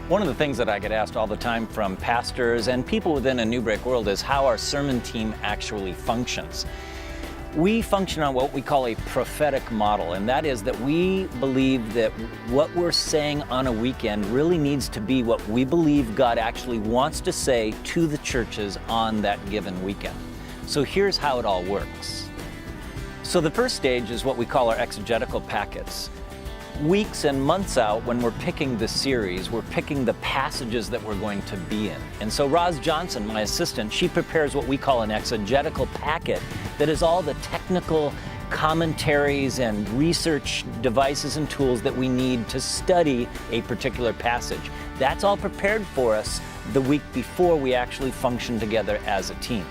One of the things that I get asked all the time from pastors and people within a Newbreak world is how our sermon team actually functions. We function on what we call a prophetic model, and that is that we believe that what we're saying on a weekend really needs to be what we believe God actually wants to say to the churches on that given weekend. So here's how it all works. So the first stage is what we call our exegetical packets. Weeks and months out, when we're picking the series, we're picking the passages that we're going to be in. And so Roz Johnson, my assistant, she prepares what we call an exegetical packet that is all the technical commentaries and research devices and tools that we need to study a particular passage. That's all prepared for us the week before we actually function together as a team.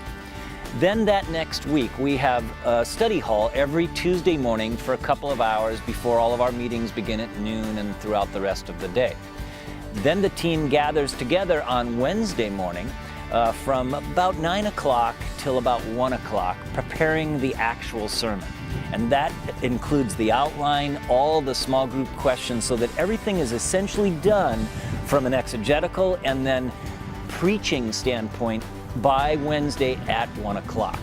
Then that next week, we have a study hall every Tuesday morning for a couple of hours before all of our meetings begin at noon and throughout the rest of the day. Then the team gathers together on Wednesday morning from about 9 o'clock till about 1 o'clock, preparing the actual sermon. And that includes the outline, all the small group questions, so that everything is essentially done from an exegetical and then preaching standpoint by Wednesday at 1 o'clock.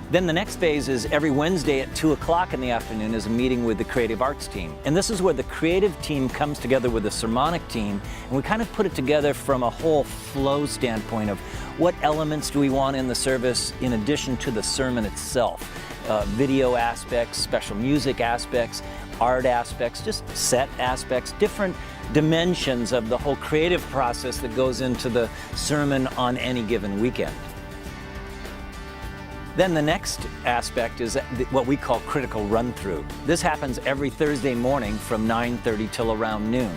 Then the next phase is every Wednesday at 2 o'clock in the afternoon is a meeting with the creative arts team. And this is where the creative team comes together with the sermonic team, and we kind of put it together from a whole flow standpoint of what elements do we want in the service in addition to the sermon itself. Video aspects, special music aspects, art aspects, just set aspects, different dimensions of the whole creative process that goes into the sermon on any given weekend. Then the next aspect is what we call critical run-through. This happens every Thursday morning from 9:30 till around noon,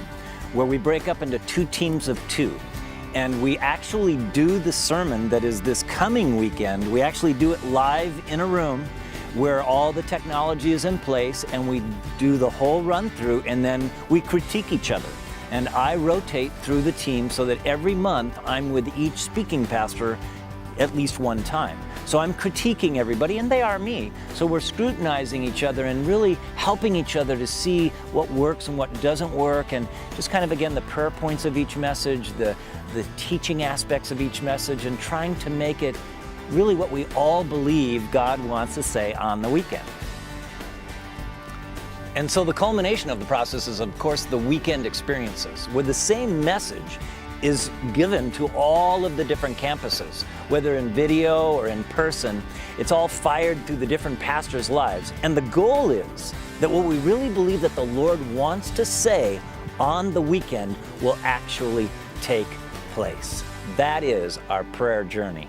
where we break up into two teams of two. And we actually do the sermon that is this coming weekend. We actually do it live in a room where all the technology is in place, and we do the whole run through, and then we critique each other. And I rotate through the team so that every month I'm with each speaking pastor at least one time. So I'm critiquing everybody, and they are me. So we're scrutinizing each other and really helping each other to see what works and what doesn't work, and just kind of, again, the prayer points of each message, the teaching aspects of each message, and trying to make it really what we all believe God wants to say on the weekend. And so the culmination of the process is, of course, the weekend experiences, where the same message is given to all of the different campuses, whether in video or in person. It's all fired through the different pastors' lives. And the goal is that what we really believe that the Lord wants to say on the weekend will actually take place. That is our prayer journey.